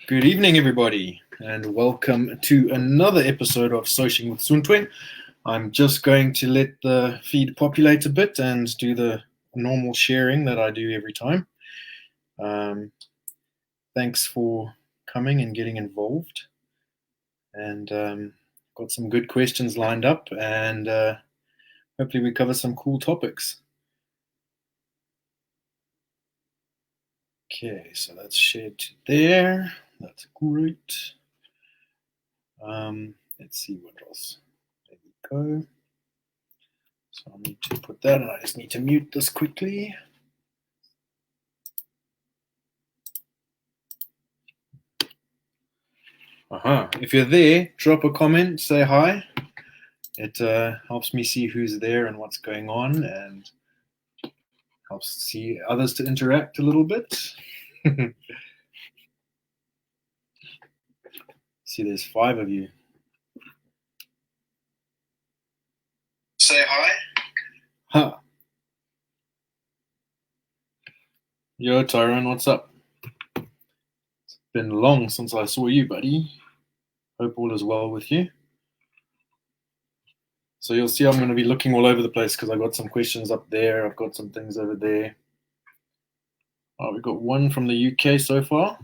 Good evening, everybody, and welcome to another episode of Soshing with Suntwe. I'm just going to let the feed populate a bit and do the normal sharing that I do every time. Thanks for coming and getting involved, and got some good questions lined up, and hopefully we cover some cool topics. Okay, so that's shared to there. That's great. Let's see what else. There we go. So I need to put that, and I just need to mute this quickly. If you're there, drop a comment, say hi. It helps me see who's there and what's going on, and helps see others to interact a little bit. See, there's 5 of you. Say hi. Huh. Yo, Tyrone, what's up? It's been long since I saw you, buddy. Hope all is well with you. So you'll see I'm going to be looking all over the place because I've got some questions up there. I've got some things over there. Oh, we've got one from the UK so far.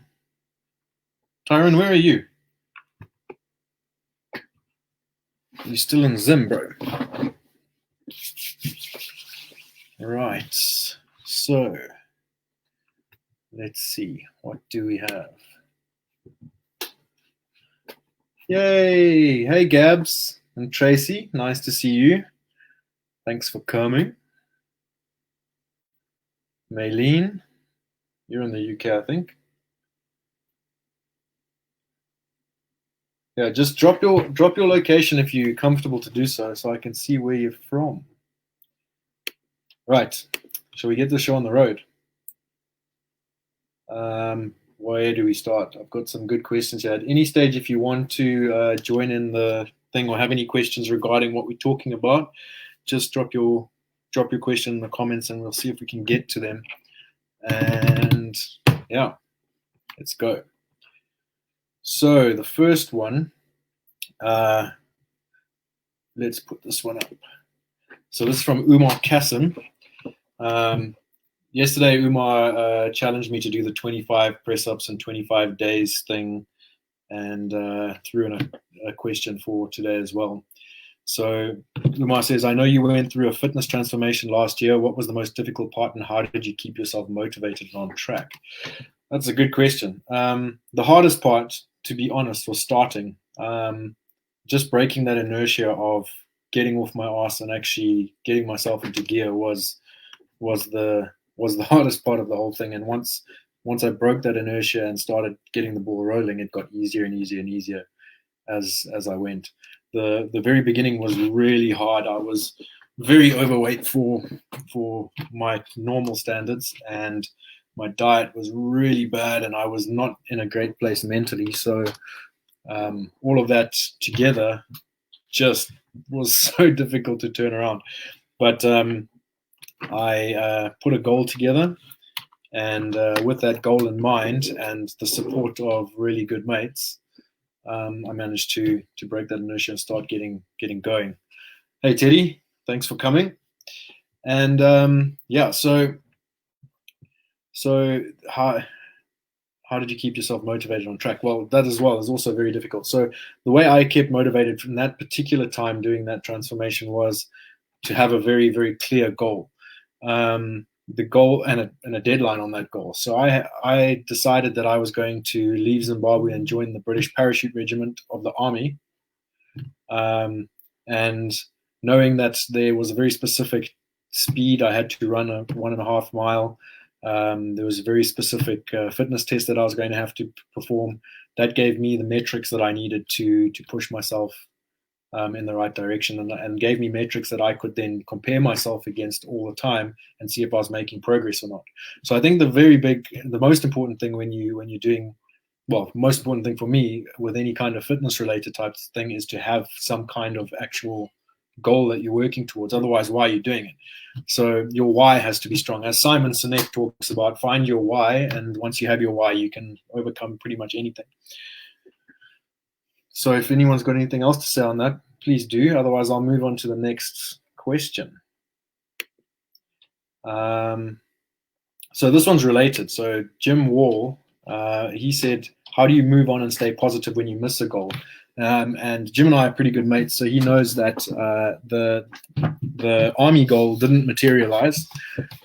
Tyrone, where are you? You're still in Zim, bro. Right. So let's see. What do we have? Yay! Hey, Gabs and Tracy. Nice to see you. Thanks for coming. Maylene, you're in the UK, I think. Yeah, just drop your location if you're comfortable to do so I can see where you're from. Right. Shall we get the show on the road? Where do we start? I've got some good questions here. At any stage, if you want to join in the thing or have any questions regarding what we're talking about, just drop your question in the comments and we'll see if we can get to them. And yeah, let's go. So the first one, let's put this one up. So this is from Umar Cassim. Yesterday, Umar challenged me to do the 25 press-ups in 25 days thing, and threw in a question for today as well. So Umar says, I know you went through a fitness transformation last year. What was the most difficult part, and how did you keep yourself motivated and on track? That's a good question. The hardest part, to be honest, was starting. Just breaking that inertia of getting off my ass and actually getting myself into gear was the hardest part of the whole thing. And once I broke that inertia and started getting the ball rolling, it got easier and easier and easier as I went. The very beginning was really hard. I was very overweight for my normal standards, and my diet was really bad, and I was not in a great place mentally. So all of that together just was so difficult to turn around. But I put a goal together, and with that goal in mind and the support of really good mates, I managed to break that inertia and start getting going. Hey, Teddy, thanks for coming. And yeah, so how did you keep yourself motivated on track? Well, that as well is also very difficult. So the way I kept motivated from that particular time doing that transformation was to have a very, very clear goal. The goal and a deadline on that goal. So I decided that I was going to leave Zimbabwe and join the British Parachute Regiment of the Army. And knowing that there was a very specific speed, I had to run a 1.5 mile. There was a very specific fitness test that I was going to have to perform. That gave me the metrics that I needed to push myself in the right direction, and gave me metrics that I could then compare myself against all the time and see if I was making progress or not. So I think the most important thing when you're doing, well, most important thing for me with any kind of fitness related type thing is to have some kind of actual goal that you're working towards. Otherwise, why are you doing it? So your why has to be strong. As Simon Sinek talks about, find your why, and once you have your why, you can overcome pretty much anything. So if anyone's got anything else to say on that, please do. Otherwise, I'll move on to the next question. So this one's related. So Jim Wall, he said, how do you move on and stay positive when you miss a goal? And Jim and I are pretty good mates, so he knows that the army goal didn't materialize.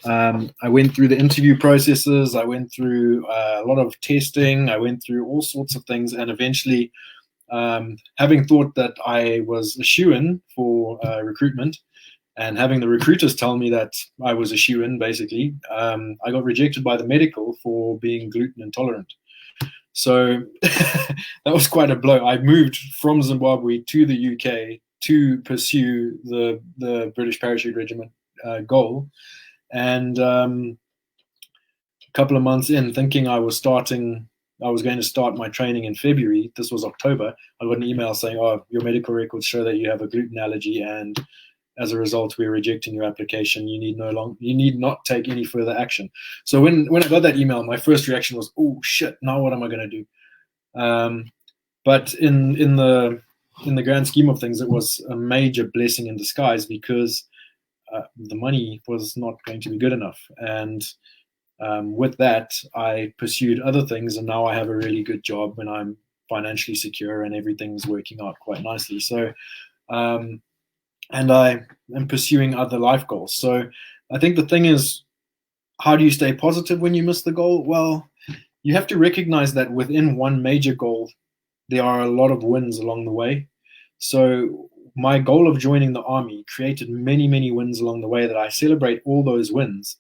I went through the interview processes. I went through a lot of testing. I went through all sorts of things, and eventually, having thought that I was a shoo-in for recruitment, and having the recruiters tell me that I was a shoo-in, basically, I got rejected by the medical for being gluten intolerant. So that was quite a blow. I moved from Zimbabwe to the UK to pursue the British Parachute Regiment goal. And a couple of months in, thinking I was going to start my training in February. This was October. I got an email saying, "Oh, your medical records show that you have a gluten allergy, and as a result, we're rejecting your application. You need not take any further action." So when I got that email, my first reaction was, "Oh shit! Now what am I going to do?" But in the grand scheme of things, it was a major blessing in disguise, because the money was not going to be good enough, and with that, I pursued other things, and now I have a really good job, and I'm financially secure, and everything's working out quite nicely. So. And I am pursuing other life goals. So I think the thing is, how do you stay positive when you miss the goal? Well, you have to recognize that within one major goal, there are a lot of wins along the way. So my goal of joining the army created many, many wins along the way, that I celebrate all those wins,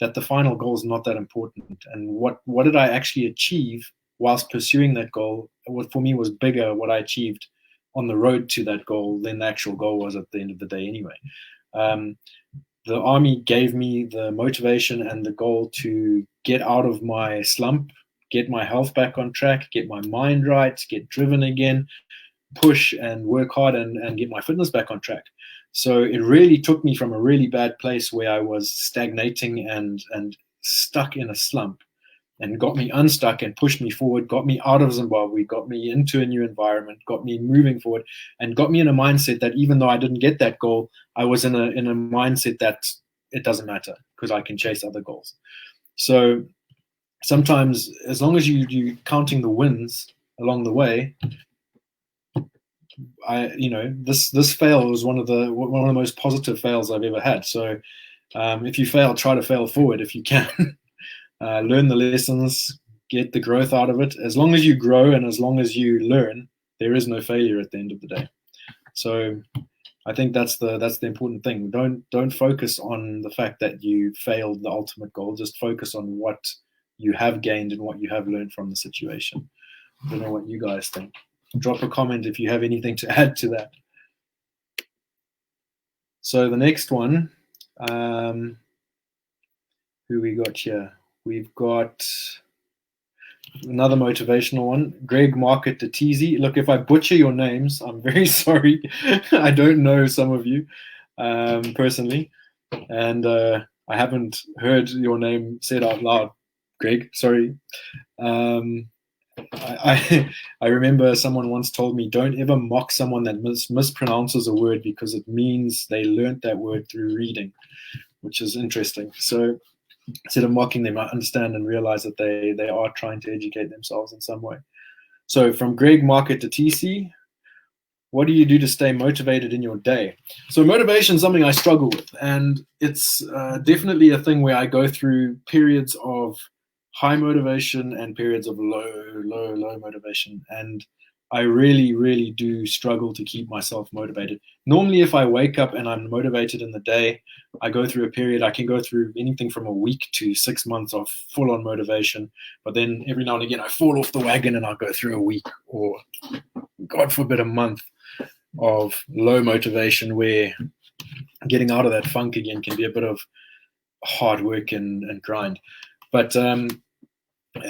that the final goal is not that important. And what did I actually achieve whilst pursuing that goal? What for me was bigger, what I achieved on the road to that goal, than the actual goal was at the end of the day anyway. The army gave me the motivation and the goal to get out of my slump, get my health back on track, get my mind right, get driven again, push and work hard, and get my fitness back on track. So it really took me from a really bad place where I was stagnating and stuck in a slump, and got me unstuck and pushed me forward, got me out of Zimbabwe, got me into a new environment, got me moving forward, and got me in a mindset that even though I didn't get that goal, I was in a mindset that it doesn't matter, because I can chase other goals. So sometimes, as long as you're counting the wins along the way, this fail was one of the most positive fails I've ever had. So if you fail, try to fail forward if you can. Learn the lessons, get the growth out of it. As long as you grow and as long as you learn, there is no failure at the end of the day. So I think that's the important thing. Don't focus on the fact that you failed the ultimate goal. Just focus on what you have gained and what you have learned from the situation. I don't know what you guys think. Drop a comment if you have anything to add to that. So the next one, who we got here? We've got another motivational one, Greg Marcus De Tisi. Look, if I butcher your names, I'm very sorry. I don't know some of you personally, and I haven't heard your name said out loud. Greg, sorry. I remember someone once told me, don't ever mock someone that mispronounces a word, because it means they learned that word through reading, which is interesting. So instead of mocking them, I understand and realize that they are trying to educate themselves in some way. So from Greg Marcus De Tisi, what do you do to stay motivated in your day? So motivation is something I struggle with, and it's definitely a thing where I go through periods of high motivation and periods of low motivation. And I really, really do struggle to keep myself motivated. Normally, if I wake up and I'm motivated in the day, I go through a period, I can go through anything from a week to 6 months of full-on motivation. But then every now and again, I fall off the wagon and I'll go through a week, or God forbid, a month of low motivation, where getting out of that funk again can be a bit of hard work and grind. But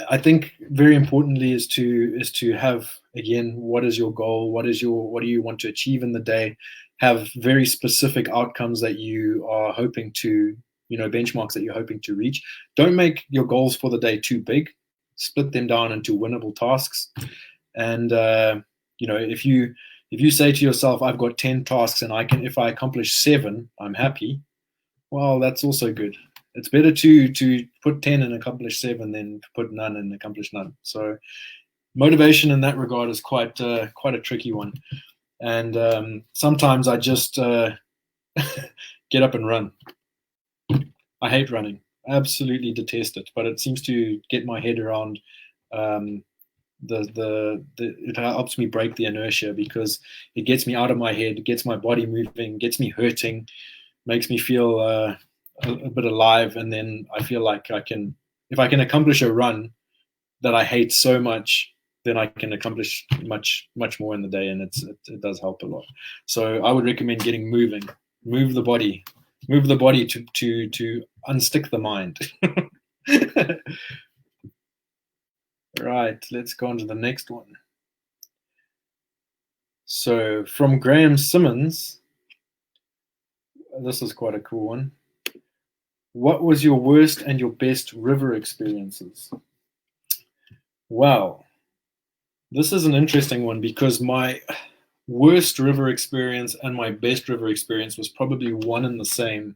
I think very importantly is to have, again, what is your goal? What do you want to achieve in the day? have very specific outcomes that you are hoping to, benchmarks that you're hoping to reach. Don't make your goals for the day too big. Split them down into winnable tasks. And, if you say to yourself, I've got 10 tasks and if I accomplish 7, I'm happy. Well, that's also good. It's better to put 10 and accomplish 7 than put none and accomplish none. So motivation in that regard is quite a tricky one. And sometimes I just get up and run. I hate running. I absolutely detest it, but it seems to get my head around it helps me break the inertia, because it gets me out of my head, gets my body moving, gets me hurting, makes me feel a bit alive, and then I feel like if I can accomplish a run that I hate so much, then I can accomplish much more in the day, and it does help a lot. So I would recommend getting moving, move the body to unstick the mind. Right, let's go on to the next one. So from Graham Simmonds, this is quite a cool one. What was your worst and your best river experiences? Well, this is an interesting one, because my worst river experience and my best river experience was probably one and the same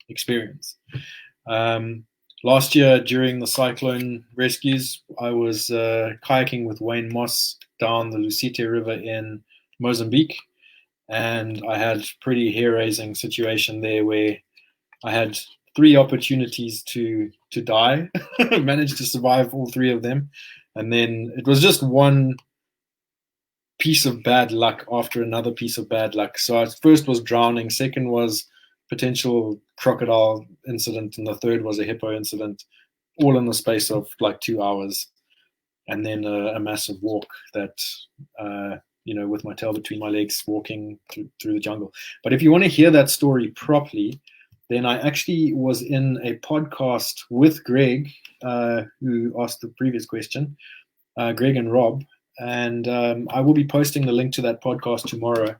experience. Last year, during the cyclone rescues, I was kayaking with Wayne Moss down the Lusite River in Mozambique, and I had a pretty hair-raising situation there where I had 3 opportunities to die. Managed to survive all 3 of them, and then it was just one piece of bad luck after another piece of bad luck. So first was drowning, second was potential crocodile incident, and the third was a hippo incident, all in the space of like 2 hours. And then a massive walk that, with my tail between my legs, walking through the jungle. But if you want to hear that story properly, then I actually was in a podcast with Greg, who asked the previous question, Greg and Rob. And I will be posting the link to that podcast tomorrow,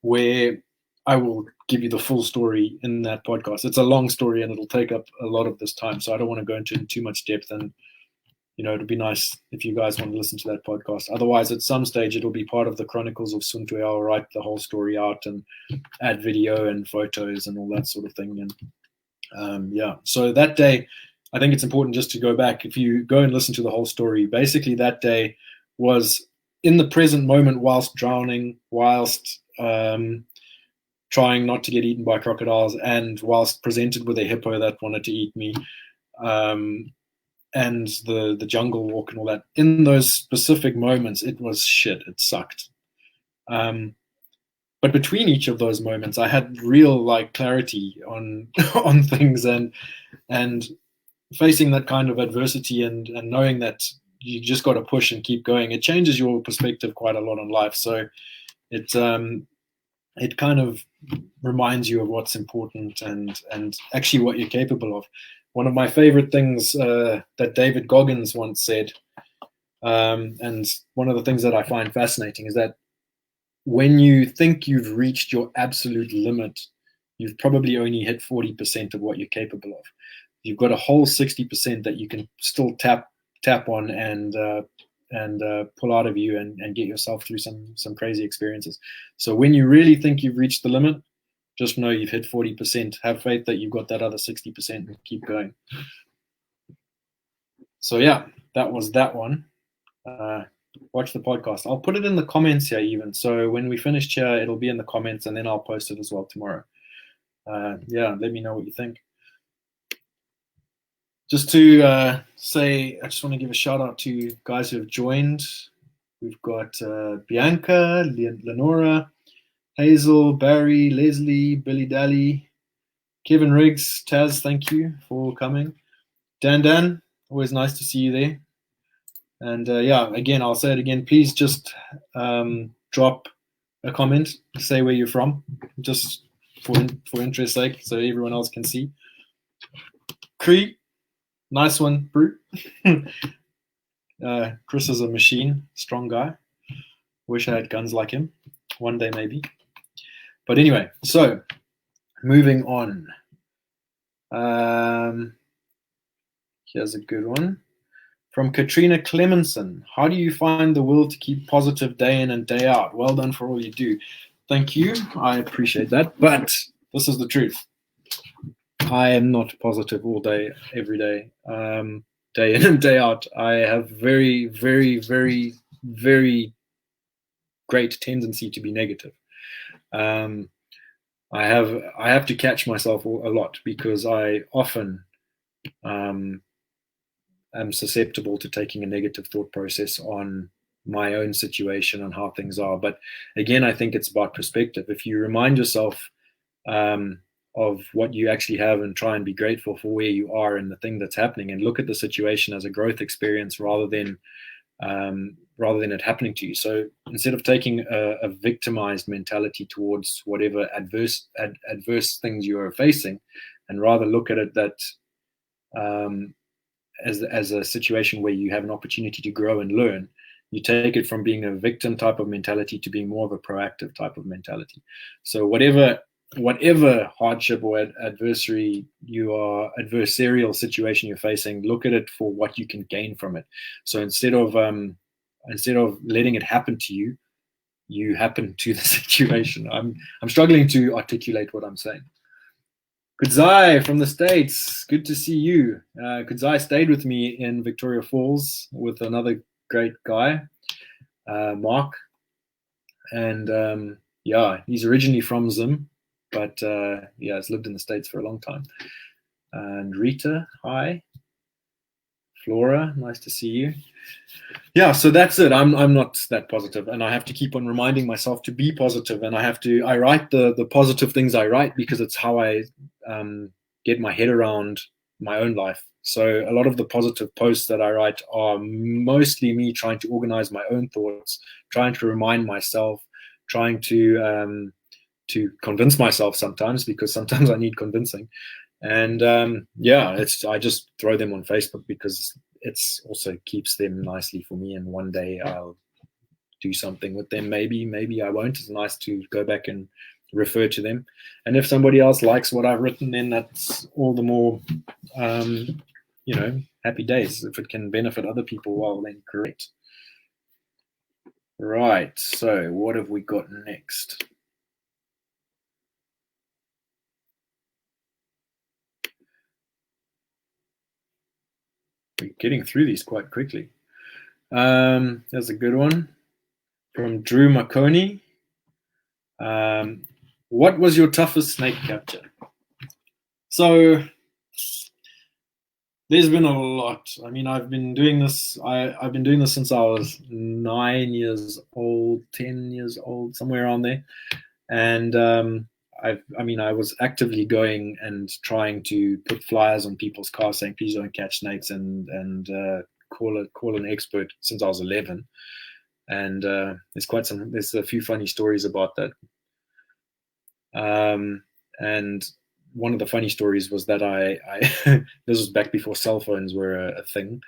where I will give you the full story in that podcast. It's a long story and it'll take up a lot of this time, so I don't want to go into too much depth. And it'd be nice if you guys want to listen to that podcast. Otherwise, at some stage, it'll be part of the Chronicles of Suntwe. I'll write the whole story out and add video and photos and all that sort of thing. And so that day, I think it's important just to go back. If you go and listen to the whole story, basically that day was in the present moment, whilst drowning, whilst trying not to get eaten by crocodiles, and whilst presented with a hippo that wanted to eat me, and the jungle walk and all that. In those specific moments, it was shit. It sucked. But between each of those moments, I had real clarity on on things, and facing that kind of adversity and knowing that you just got to push and keep going. It changes your perspective quite a lot on life. So it kind of reminds you of what's important and actually what you're capable of. One of my favorite things that David Goggins once said, and one of the things that I find fascinating, is that when you think you've reached your absolute limit, you've probably only hit 40% of what you're capable of. You've got a whole 60% that you can still tap on and pull out of you and get yourself through some crazy experiences. So when you really think you've reached the limit, just know you've hit 40%. Have faith that you've got that other 60% and keep going. So yeah, that was that one. Watch the podcast. I'll put it in the comments here even. So when we finish here, it'll be in the comments, and then I'll post it as well tomorrow. Let me know what you think. Just to say, I just want to give a shout out to guys who have joined. We've got Bianca, Lenora, Hazel, Barry, Leslie, Billy Daly, Kevin Riggs, Taz, thank you for coming. Dan, always nice to see you there. And again, I'll say it again. Please just drop a comment, say where you're from, just for interest's sake, so everyone else can see. Cree, nice one, Brute. Chris is a machine, strong guy. Wish I had guns like him. One day, maybe. But anyway, so moving on. Here's a good one. From Catharina Cleminson. How do you find the will to keep positive day in and day out? Well done for all you do. Thank you. I appreciate that. But this is the truth. I am not positive all day, every day, day in and day out. I have very, very, very, very great tendency to be negative. I have to catch myself a lot because I often am susceptible to taking a negative thought process on my own situation and how things are. But again, I think it's about perspective. If you remind yourself of what you actually have and try and be grateful for where you are and the thing that's happening, and look at the situation as a growth experience rather than it happening to you. So instead of taking a victimized mentality towards whatever adverse things you are facing, and rather look at it that as a situation where you have an opportunity to grow and learn, you take it from being a victim type of mentality to being more of a proactive type of mentality. So whatever hardship or adversarial situation you're facing, look at it for what you can gain from it. So instead of letting it happen to you, you happen to the situation. I'm struggling to articulate what I'm saying. Kudzai from the States, good to see you. Kudzai stayed with me in Victoria Falls with another great guy, Mark. And he's originally from Zim, but has lived in the States for a long time. And Rita, hi. Flora, nice to see you. Yeah, so that's it. I'm not that positive, and I have to keep on reminding myself to be positive. And I write the positive things I write because it's how I get my head around my own life. So a lot of the positive posts that I write are mostly me trying to organize my own thoughts, trying to remind myself, trying to convince myself sometimes, because sometimes I need convincing. And I just throw them on Facebook because it's also keeps them nicely for me. And one day I'll do something with them. Maybe I won't. It's nice to go back and refer to them. And if somebody else likes what I've written, then that's all the more, happy days. If it can benefit other people, well, then great. Right. So what have we got next? We're getting through these quite quickly. There's a good one from Drew Makoni. What was your toughest snake capture? So there's been a lot. I mean, I've been doing this. I've been doing this since I was 9 years old, 10 years old, somewhere around there. And I was actively going and trying to put flyers on people's cars saying, please don't catch snakes, and call an expert since I was 11. And there's a few funny stories about that. And one of the funny stories was that I this was back before cell phones were a thing.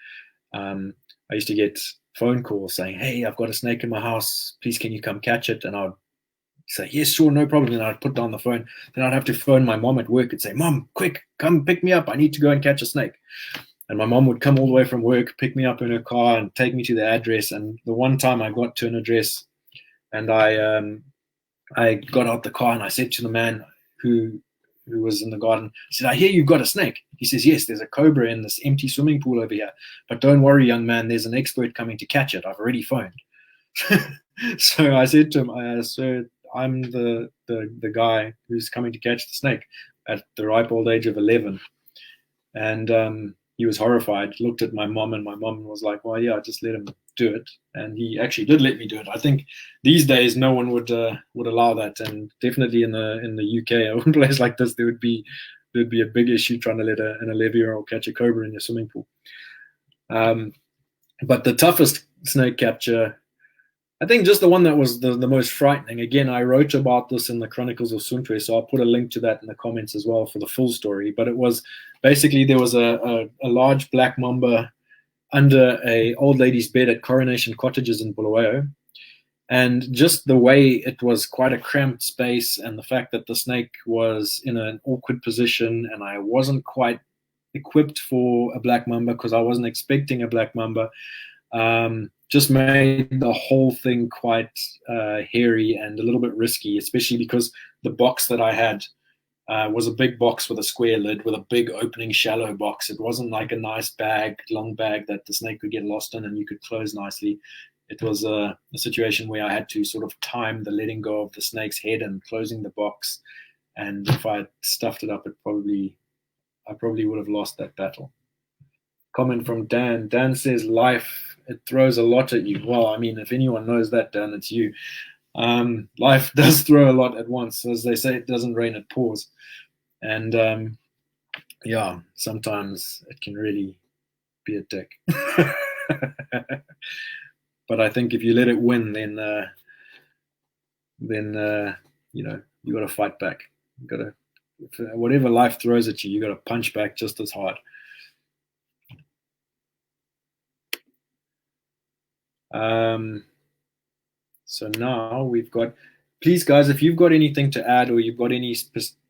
I used to get phone calls saying, hey, I've got a snake in my house. Please, can you come catch it? And I'd say, yes, sure, no problem. And I'd put down the phone. Then I'd have to phone my mom at work and say, Mom, quick, come pick me up. I need to go and catch a snake. And my mom would come all the way from work, pick me up in her car and take me to the address. And the one time I got to an address and I got out the car and I said to the man who was in the garden, I said, I hear you've got a snake. He says, yes, there's a cobra in this empty swimming pool over here. But don't worry, young man, there's an expert coming to catch it. I've already phoned. So I said to him, sir, I'm the guy who's coming to catch the snake at the ripe old age of 11. And he was horrified, looked at my mom, and my mom was like, well, yeah, just let him do it. And he actually did let me do it. I think these days no one would allow that, and definitely in the UK, a place like this, there'd be a big issue trying to let an 11-year-old catch a cobra in your swimming pool. But the toughest snake capture, I think just the one that was the most frightening. Again, I wrote about this in the Chronicles of Suntwe, so I'll put a link to that in the comments as well for the full story. But it was basically there was a large black mamba under a old lady's bed at Coronation Cottages in Bulawayo, And just the way it was quite a cramped space, and the fact that the snake was in an awkward position, and I wasn't quite equipped for a black mamba because I wasn't expecting a black mamba, just made the whole thing quite hairy and a little bit risky, especially because the box that I had was a big box with a square lid with a big opening shallow box. It wasn't like a nice bag, long bag that the snake could get lost in and you could close nicely. It was a situation where I had to sort of time the letting go of the snake's head and closing the box. And if I had stuffed it up, I probably would have lost that battle. Comment from Dan. Dan says, life, it throws a lot at you. Well, I mean, if anyone knows that, Dan, it's you. Life does throw a lot at once. As they say, it doesn't rain, it pours. And yeah, sometimes it can really be a dick. But I think if you let it win, then you know, you got to fight back. You got to, whatever life throws at you, you got to punch back just as hard. So now we've got, please guys, if you've got anything to add, or you've got any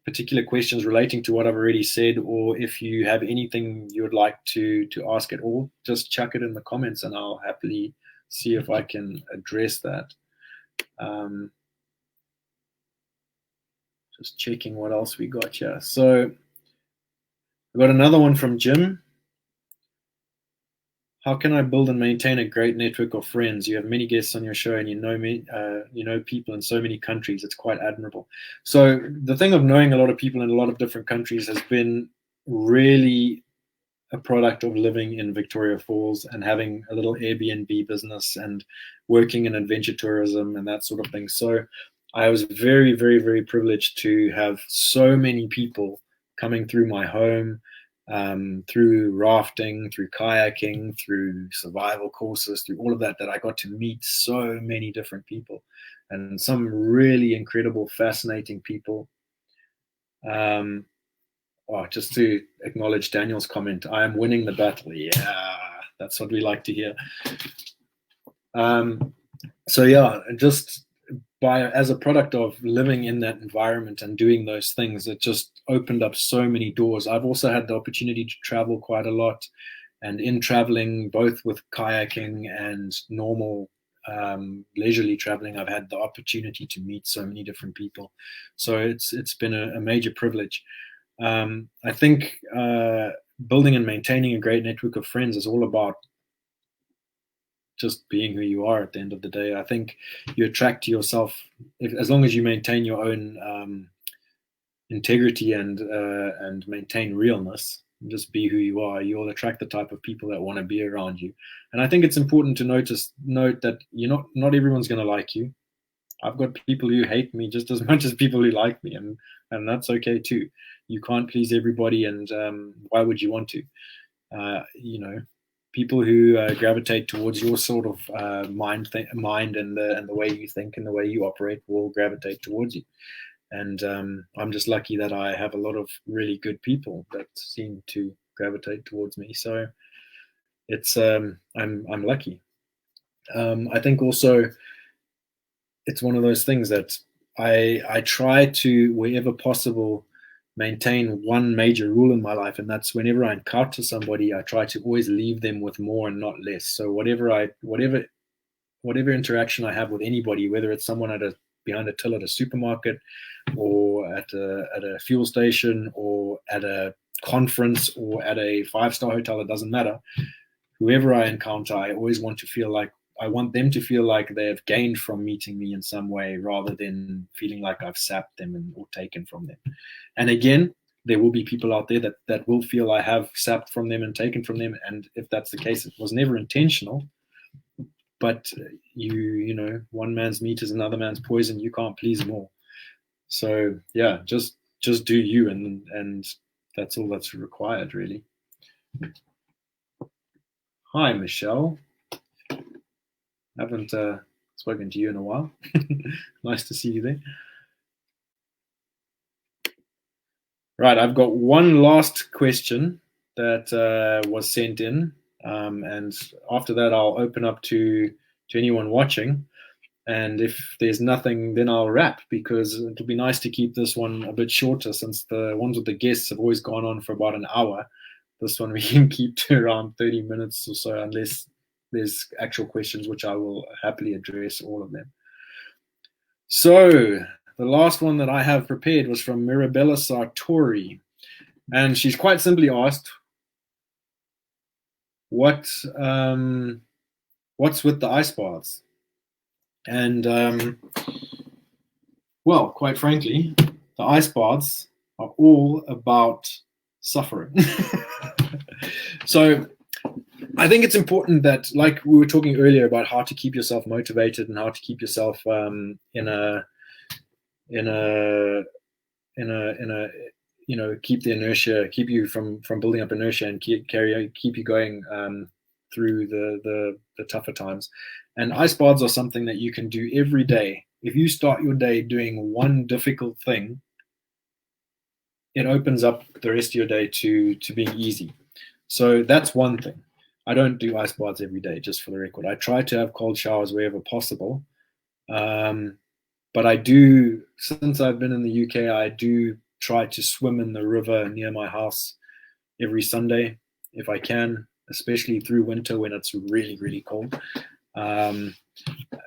particular questions relating to what I've already said, or if you have anything you would like to ask at all, just chuck it in the comments and I'll happily see if I can address that. Just checking what else we got here. So I got another one from Jim. How can I build and maintain a great network of friends? You have many guests on your show, and you know people in so many countries. It's quite admirable. So the thing of knowing a lot of people in a lot of different countries has been really a product of living in Victoria Falls and having a little Airbnb business and working in adventure tourism and that sort of thing. So I was very, very, very privileged to have so many people coming through my home, through rafting, through kayaking, through survival courses, through all of that I got to meet so many different people and some really incredible, fascinating people. Just to acknowledge Daniel's comment, I am winning the battle. Yeah, that's what we like to hear. So yeah, just as a product of living in that environment and doing those things, it just opened up so many doors. I've also had the opportunity to travel quite a lot, and in traveling, both with kayaking and normal leisurely traveling, I've had the opportunity to meet so many different people. So it's been a major privilege. I think building and maintaining a great network of friends is all about just being who you are at the end of the day. I think you attract to yourself, as long as you maintain your own integrity and maintain realness, and just be who you are, you'll attract the type of people that want to be around you. And I think it's important to note that you're not everyone's going to like you. I've got people who hate me just as much as people who like me, and that's okay too. You can't please everybody, and why would you want to? People who gravitate towards your sort of mind and the way you think and the way you operate will gravitate towards you. And I'm just lucky that I have a lot of really good people that seem to gravitate towards me. So it's I'm lucky. I think also it's one of those things that I try to, wherever possible, maintain one major rule in my life, and that's whenever I encounter somebody, I try to always leave them with more and not less. So whatever interaction I have with anybody, whether it's someone behind a till at a supermarket, or at a fuel station, or at a conference, or at a 5-star hotel, it doesn't matter. Whoever I encounter, I always want them to feel like they've gained from meeting me in some way, rather than feeling like I've sapped them or taken from them. And again, there will be people out there that will feel I have sapped from them and taken from them. And if that's the case, it was never intentional. But you know, one man's meat is another man's poison. You can't please them all. So yeah, just do you, and that's all that's required, really. Hi, Michelle. Haven't spoken to you in a while. Nice to see you there. Right, I've got one last question that was sent in, and after that I'll open up to anyone watching. And if there's nothing, then I'll wrap, because it'll be nice to keep this one a bit shorter, since the ones with the guests have always gone on for about an hour. This one we can keep to around 30 minutes or so, unless there's actual questions, which I will happily address all of them. So the last one that I have prepared was from Miribella Sartori. And she's quite simply asked, what's with the ice baths? And well, quite frankly, the ice baths are all about suffering. So I think it's important that, like we were talking earlier about how to keep yourself motivated and how to keep yourself keep the inertia, keep you from building up inertia, and keep you going through the tougher times. And ice baths are something that you can do every day. If you start your day doing one difficult thing, it opens up the rest of your day to being easy. So that's one thing. I don't do ice baths every day, just for the record. I try to have cold showers wherever possible. But I do, since I've been in the UK, I do try to swim in the river near my house every Sunday if I can, especially through winter when it's really, really cold.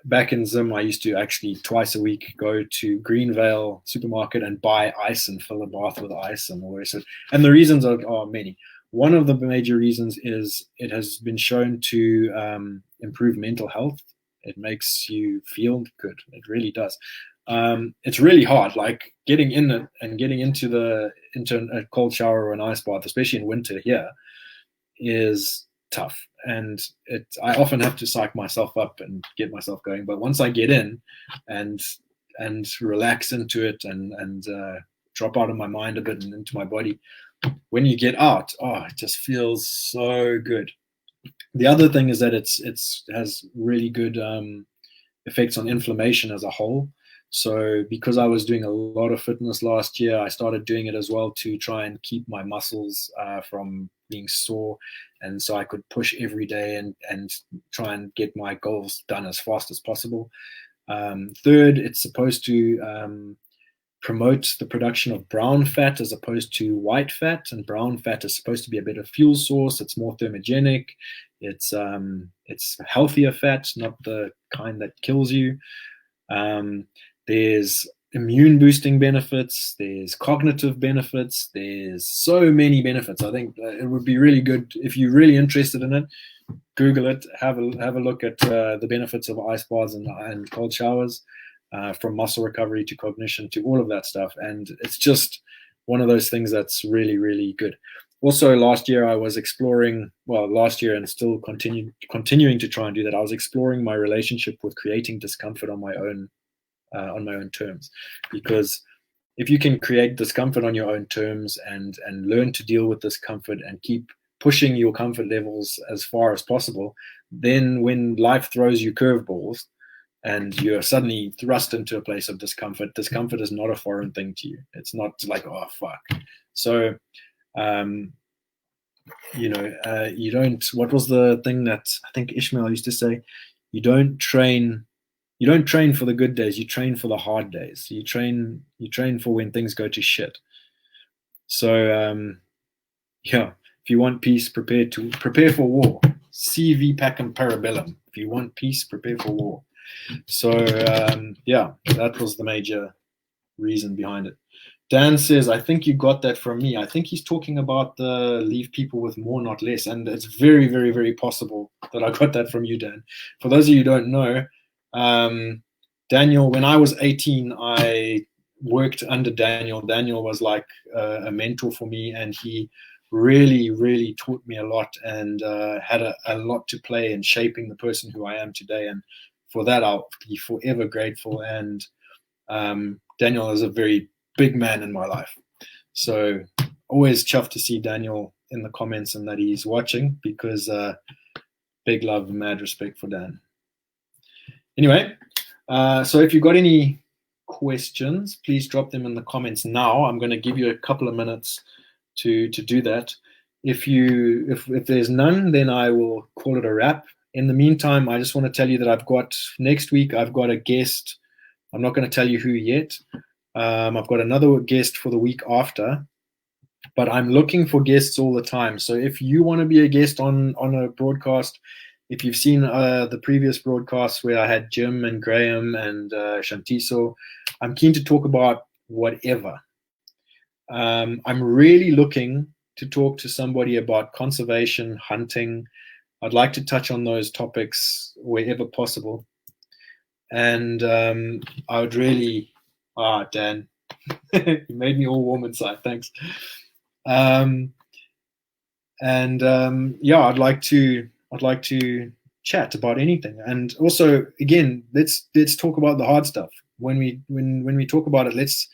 Back in Zim, I used to actually twice a week go to Greenvale supermarket and buy ice and fill a bath with ice and all this. And the reasons are many. One of the major reasons is it has been shown to improve mental health. It makes you feel good. It really does. It's really hard, like getting in it and getting into a cold shower or an ice bath, especially in winter here, is tough. And I often have to psych myself up and get myself going. But once I get in and relax into it and drop out of my mind a bit and into my body, when you get out, it just feels so good. The other thing is that it has really good effects on inflammation as a whole. So because I was doing a lot of fitness last year, I started doing it as well to try and keep my muscles from being sore. And so I could push every day and try and get my goals done as fast as possible. Third, it's supposed to promote the production of brown fat as opposed to white fat. And brown fat is supposed to be a better fuel source. It's more thermogenic. It's healthier fat, not the kind that kills you. There's immune boosting benefits. There's cognitive benefits. There's so many benefits. I think it would be really good if you're really interested in it. Google it. Have a look at the benefits of ice baths and cold showers. From muscle recovery to cognition to all of that stuff. And it's just one of those things that's really, really good. Also, last year I was exploring, last year and still continuing to try and do that, I was exploring my relationship with creating discomfort on my own terms. Because if you can create discomfort on your own terms and learn to deal with discomfort and keep pushing your comfort levels as far as possible, then when life throws you curveballs, and you're suddenly thrust into a place of discomfort. Discomfort is not a foreign thing to you. It's not like, oh, fuck. So, you don't, what was the thing that I think Ishmael used to say? You don't train for the good days. You train for the hard days. You train for when things go to shit. So, if you want peace, prepare for war. CV pacem parabellum. If you want peace, prepare for war. So, that was the major reason behind it. Dan says, I think you got that from me. I think he's talking about the leave people with more, not less. And it's very, very, very possible that I got that from you, Dan. For those of you who don't know, Daniel, when I was 18, I worked under Daniel. Daniel was like a mentor for me, and he really, really taught me a lot and had a lot to play in shaping the person who I am today. And for that, I'll be forever grateful. And Daniel is a very big man in my life. So always chuffed to see Daniel in the comments and that he's watching, because big love and mad respect for Dan. Anyway, so if you've got any questions, please drop them in the comments now. I'm going to give you a couple of minutes to do that. If there's none, then I will call it a wrap. In the meantime, I just want to tell you that next week, I've got a guest. I'm not going to tell you who yet. I've got another guest for the week after, but I'm looking for guests all the time. So if you want to be a guest on a broadcast, if you've seen the previous broadcasts where I had Jim and Graham and Shantiso, I'm keen to talk about whatever. I'm really looking to talk to somebody about conservation, hunting. I'd like to touch on those topics wherever possible. And I would really, Dan, you made me all warm inside. Thanks. Yeah, I'd like to chat about anything. And also, again, let's talk about the hard stuff. When we talk about it, let's,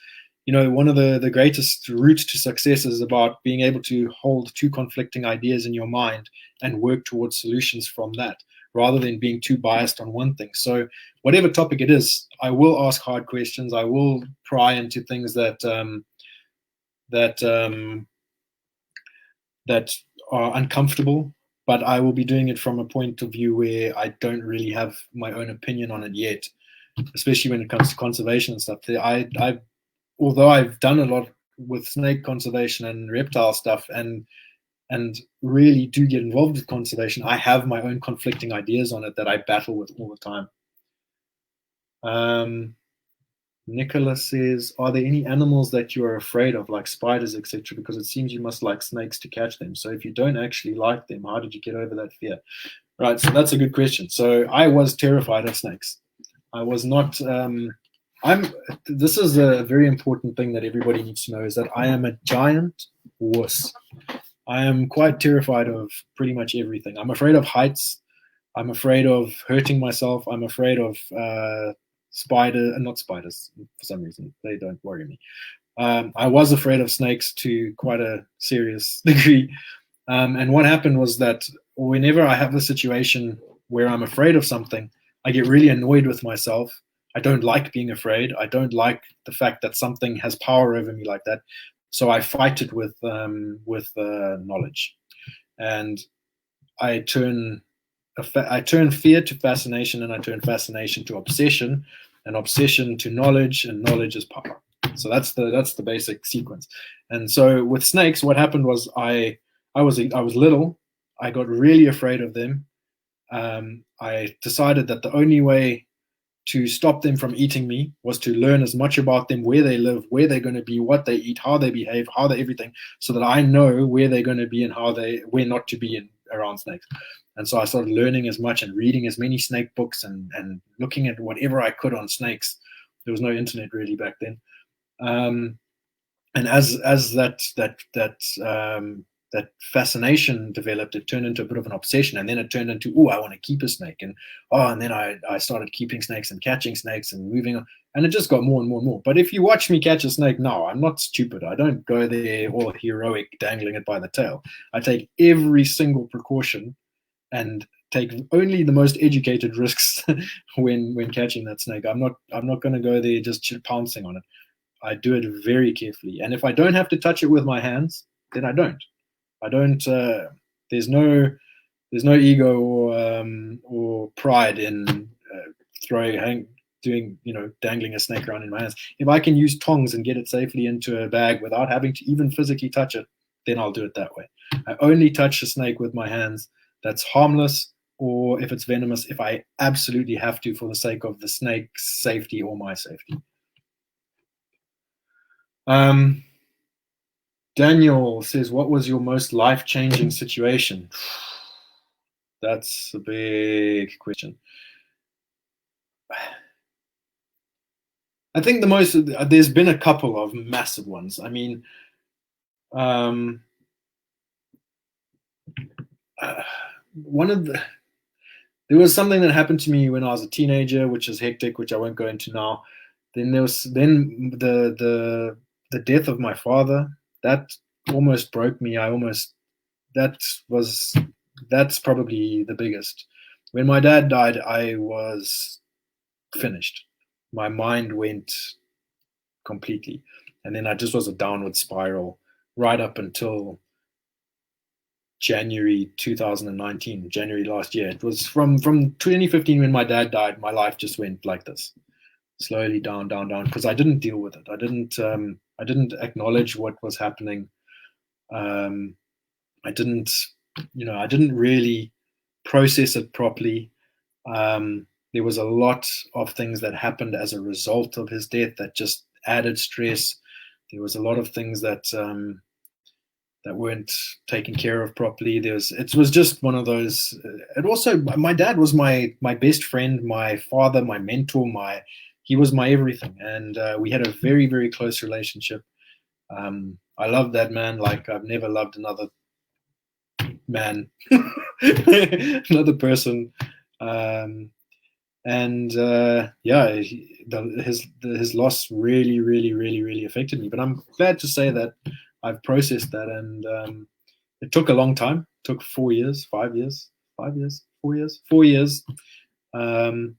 one of the greatest routes to success is about being able to hold two conflicting ideas in your mind and work towards solutions from that, rather than being too biased on one thing. So whatever topic it is, I will ask hard questions. I will pry into things that are uncomfortable, but I will be doing it from a point of view where I don't really have my own opinion on it yet, especially when it comes to conservation and stuff. Although I've done a lot with snake conservation and reptile stuff and really do get involved with conservation, I have my own conflicting ideas on it that I battle with all the time. Nicholas says, are there any animals that you are afraid of, like spiders, etc.? Because it seems you must like snakes to catch them. So if you don't actually like them, how did you get over that fear? Right, so that's a good question. So I was terrified of snakes. I was not... This is a very important thing that everybody needs to know, is that I am a giant wuss. I am quite terrified of pretty much everything. I'm afraid of heights. I'm afraid of hurting myself. I'm afraid of not spiders for some reason. They don't worry me. I was afraid of snakes to quite a serious degree. And what happened was that whenever I have a situation where I'm afraid of something, I get really annoyed with myself. I don't like being afraid. I don't like the fact that something has power over me like that. So I fight it with knowledge, and I turn fear to fascination, and I turn fascination to obsession, and obsession to knowledge, and knowledge is power. So that's the basic sequence. And so with snakes, what happened was I was little. I got really afraid of them. I decided that the only way to stop them from eating me was to learn as much about them, where they live, where they're going to be, what they eat, how they behave, how they everything, so that I know where they're going to be and where not to be around snakes. And so I started learning as much and reading as many snake books and looking at whatever I could on snakes. There was no internet really back then. And as that fascination developed, it turned into a bit of an obsession, and then it turned into, I want to keep a snake, and then I started keeping snakes and catching snakes and moving on, and it just got more and more and more. But if you watch me catch a snake now, I'm not stupid. I don't go there all heroic, dangling it by the tail. I take every single precaution and take only the most educated risks when catching that snake. I'm not going to go there just pouncing on it. I do it very carefully, and if I don't have to touch it with my hands, then I don't. There's no ego or pride in dangling a snake around in my hands. If I can use tongs and get it safely into a bag without having to even physically touch it, then I'll do it that way. I only touch a snake with my hands that's harmless, or if it's venomous, if I absolutely have to for the sake of the snake's safety or my safety. Daniel says, what was your most life-changing situation? That's a big question. I think there's been a couple of massive ones. I mean, there was something that happened to me when I was a teenager, which is hectic, which I won't go into now. Then there was the death of my father. That almost broke me. That's probably the biggest. When my dad died, I was finished. My mind went completely. And then I just was a downward spiral right up until January 2019, January last year. It was from 2015 when my dad died. My life just went like this, slowly down, because I didn't deal with it. I didn't acknowledge what was happening. I didn't really process it properly. There was a lot of things that happened as a result of his death that just added stress. There was a lot of things that that weren't taken care of properly. It was just one of those. It also, my dad was my best friend, my father, my mentor, he was my everything, and we had a very, very close relationship. I loved that man like I've never loved another man, another person. His loss really, really, really, really affected me. But I'm glad to say that I've processed that, and it took a long time. It took 4 years, 5 years, 4 years, and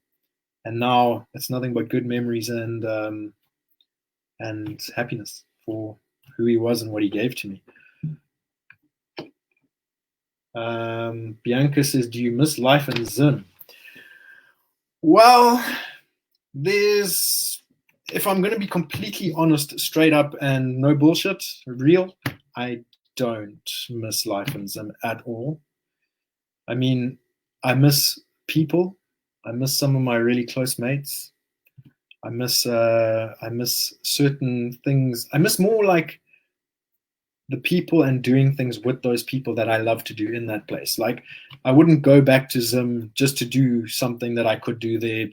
now it's nothing but good memories and happiness for who he was and what he gave to me. Bianca says, "Do you miss life in Zim?" Well, if I'm going to be completely honest, straight up and no bullshit, real, I don't miss life in Zim at all. I mean, I miss people. I miss some of my really close mates. I miss certain things. I miss more like the people and doing things with those people that I love to do in that place. Like, I wouldn't go back to Zim just to do something that I could do there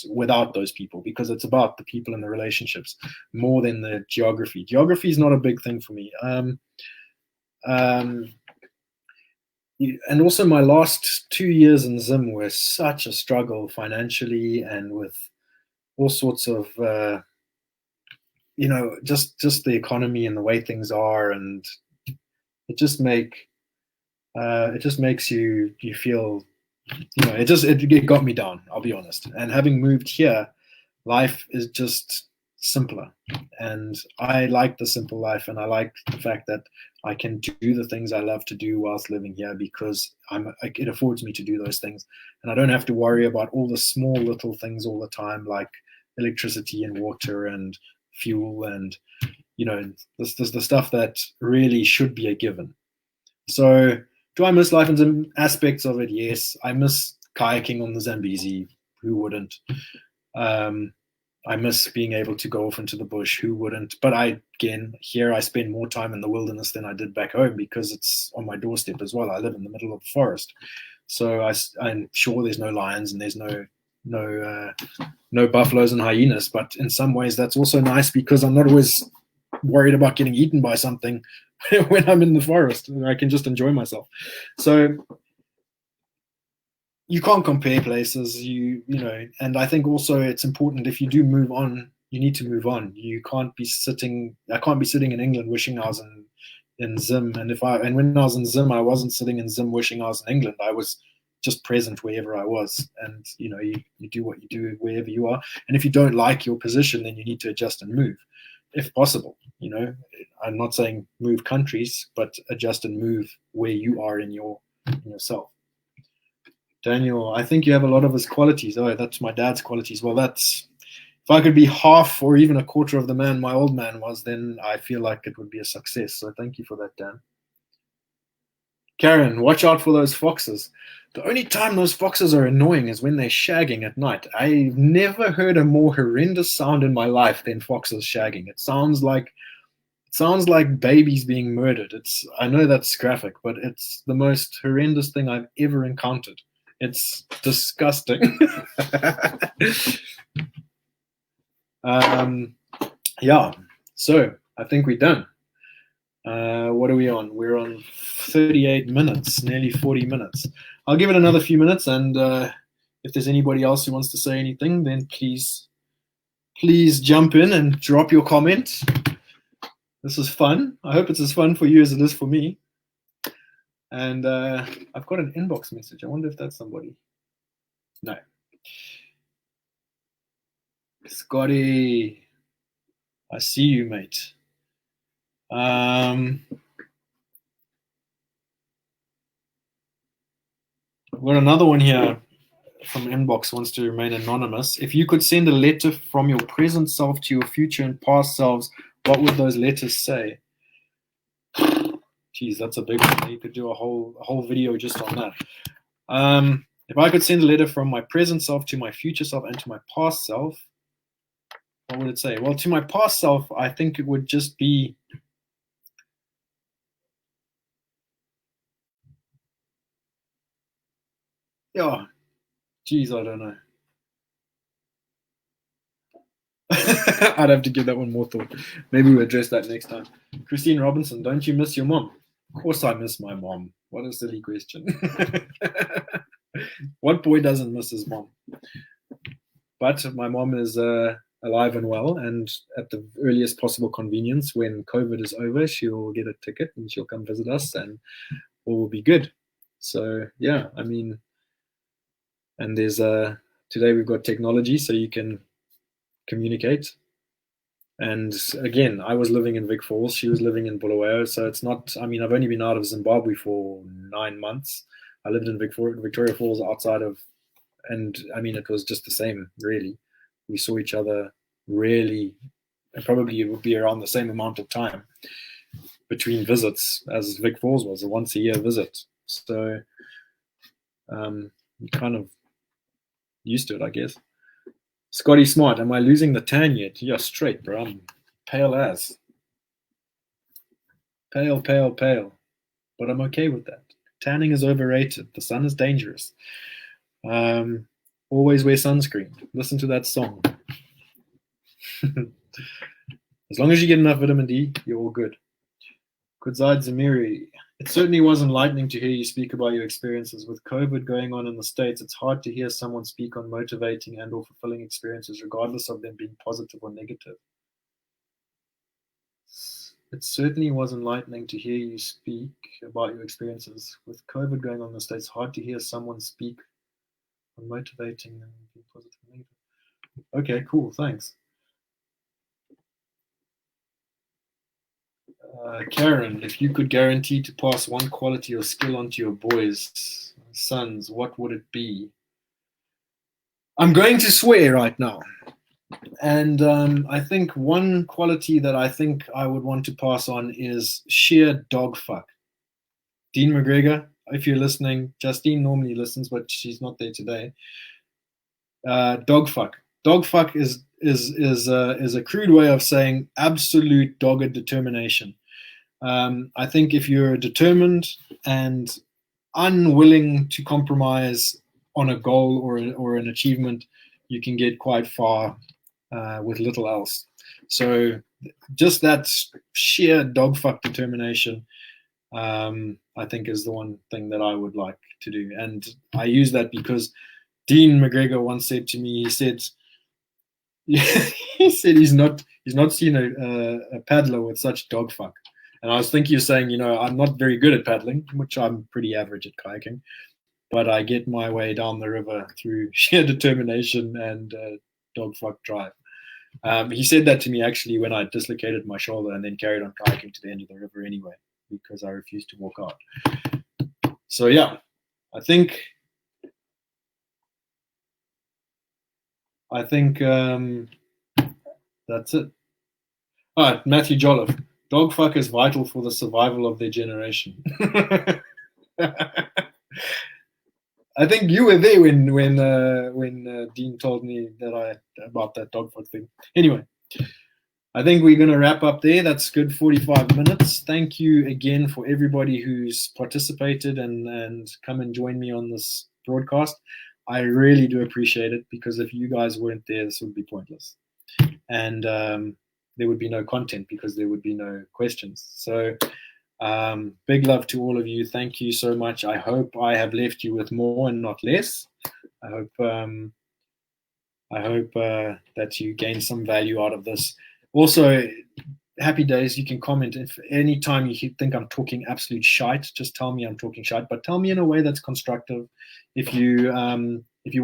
without those people, because it's about the people and the relationships more than the geography. Geography is not a big thing for me. And also my last 2 years in Zim were such a struggle financially and with all sorts of, just the economy and the way things are, and it just makes you feel, it got me down, I'll be honest. And having moved here, life is just simpler, and I like the simple life, and I like the fact that I can do the things I love to do whilst living here, because it affords me to do those things, and I don't have to worry about all the small little things all the time, like electricity and water and fuel and the stuff that really should be a given. So do I miss life in some aspects of it? Yes. I miss kayaking on the Zambezi. Who wouldn't? I miss being able to go off into the bush. Who wouldn't? But here I spend more time in the wilderness than I did back home, because it's on my doorstep as well. I live in the middle of the forest, so I'm sure there's no lions and there's no buffaloes and hyenas. But in some ways, that's also nice, because I'm not always worried about getting eaten by something when I'm in the forest. I can just enjoy myself. So you can't compare places, and I think also it's important, if you do move on, you need to move on. I can't be sitting in England wishing I was in Zim. And when I was in Zim, I wasn't sitting in Zim wishing I was in England. I was just present wherever I was. And you do what you do wherever you are. And if you don't like your position, then you need to adjust and move, if possible. I'm not saying move countries, but adjust and move where you are in yourself. Daniel, I think you have a lot of his qualities. Oh, that's my dad's qualities. Well, if I could be half or even a quarter of the man my old man was, then I feel like it would be a success. So thank you for that, Dan. Karen, watch out for those foxes. The only time those foxes are annoying is when they're shagging at night. I've never heard a more horrendous sound in my life than foxes shagging. It sounds like babies being murdered. I know that's graphic, but it's the most horrendous thing I've ever encountered. It's disgusting. Yeah, so I think we're done. What are we on? We're on 38 minutes, nearly 40 minutes. I'll give it another few minutes, and if there's anybody else who wants to say anything, then please jump in and drop your comment. This is fun. I hope it's as fun for you as it is for me. And I've got an inbox message. I wonder if that's somebody. No. Scotty, I see you, mate. We've got another one here from Inbox, wants to remain anonymous. If you could send a letter from your present self to your future and past selves, what would those letters say? Geez, that's a big one. You could do a whole video just on that. If I could send a letter from my present self to my future self and to my past self, what would it say? Well, to my past self, I think it would just be, yeah, geez, I don't know. I'd have to give that one more thought. Maybe we'll address that next time. Christine Robinson, don't you miss your mom? Of course I miss my mom. What a silly question. What boy doesn't miss his mom? But my mom is alive and well, and at the earliest possible convenience, when COVID is over, she'll get a ticket and she'll come visit us, and all will be good. So yeah, I mean, and there's today we've got technology, so you can communicate. And again, I was living in Vic Falls, she was living in Bulawayo, so it's not. I mean, I've only been out of Zimbabwe for 9 months. I lived in Victoria Falls outside of, and I mean, it was just the same, really. We saw each other rarely, and probably it would be around the same amount of time between visits as Vic Falls was, a once a year visit. So kind of used to it, I guess. Scotty Smart, am I losing the tan yet? Yeah, straight, bro. I'm pale as. Pale, pale, pale. But I'm okay with that. Tanning is overrated. The sun is dangerous. Always wear sunscreen. Listen to that song. As long as you get enough vitamin D, you're all good. Kudzad Zamiri, it certainly was enlightening to hear you speak about your experiences. With COVID going on in the States, it's hard to hear someone speak on motivating and or fulfilling experiences, regardless of them being positive or negative. It certainly was enlightening to hear you speak about your experiences. With COVID going on in the States, hard to hear someone speak on motivating and being positive and negative. Okay, cool, thanks. Karen, if you could guarantee to pass one quality or skill onto your boys, sons, what would it be? I'm going to swear right now. And I think one quality that I think I would want to pass on is sheer dog fuck. Dean McGregor, if you're listening, Justine normally listens, but she's not there today. Dog fuck. Dog fuck is a crude way of saying absolute dogged determination. I think if you're determined and unwilling to compromise on a goal or an achievement, you can get quite far with little else. So just that sheer dogfuck determination, I think is the one thing that I would like to do. And I use that because Dean McGregor once said to me, he said he's not seen a paddler with such dogfuck. And I was thinking you're saying, you know, I'm not very good at paddling, which I'm pretty average at kayaking, but I get my way down the river through sheer determination and dogfuck drive. He said that to me actually when I dislocated my shoulder and then carried on kayaking to the end of the river anyway, because I refused to walk out. So yeah, I think that's it. All right, Matthew Jolliffe. Dogfuck is vital for the survival of their generation. I think you were there when Dean told me about that dogfuck thing. Anyway, I think we're going to wrap up there. That's good 45 minutes. Thank you again for everybody who's participated and come and join me on this broadcast. I really do appreciate it, because if you guys weren't there, this would be pointless. And there would be no content because there would be no questions. So big love to all of you. Thank you so much. I hope I have left you with more and not less. I hope that you gain some value out of this. Also, happy days. You can comment if any time you think I'm talking absolute shite. Just tell me I'm talking shite, but tell me in a way that's constructive. If you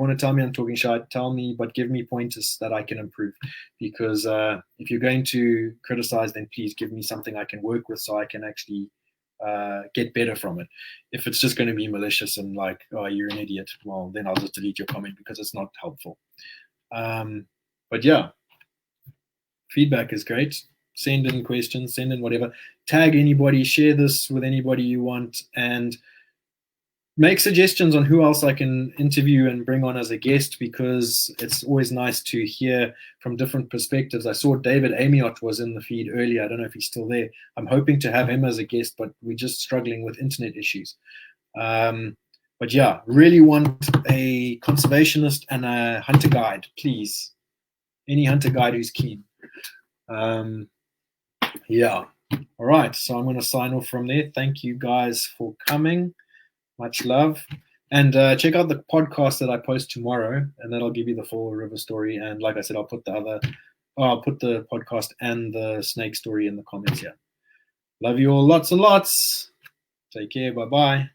want to tell me I'm talking shite, tell me, but give me pointers that I can improve. Because if you're going to criticize, then please give me something I can work with, so I can actually get better from it. If it's just going to be malicious and like, oh, you're an idiot, well, then I'll just delete your comment because it's not helpful. But yeah, feedback is great. Send in questions, send in whatever. Tag anybody, share this with anybody you want, and make suggestions on who else I can interview and bring on as a guest, because it's always nice to hear from different perspectives. I saw David Amiot was in the feed earlier. I don't know if he's still there. I'm hoping to have him as a guest, but we're just struggling with internet issues. But yeah, really want a conservationist and a hunter guide, please. Any hunter guide who's keen. Yeah. All right. So I'm going to sign off from there. Thank you guys for coming. Much love. And check out the podcast that I post tomorrow, and that'll give you the full river story. And like I said, I'll put the podcast and the snake story in the comments here. Love you all lots and lots. Take care. Bye-bye.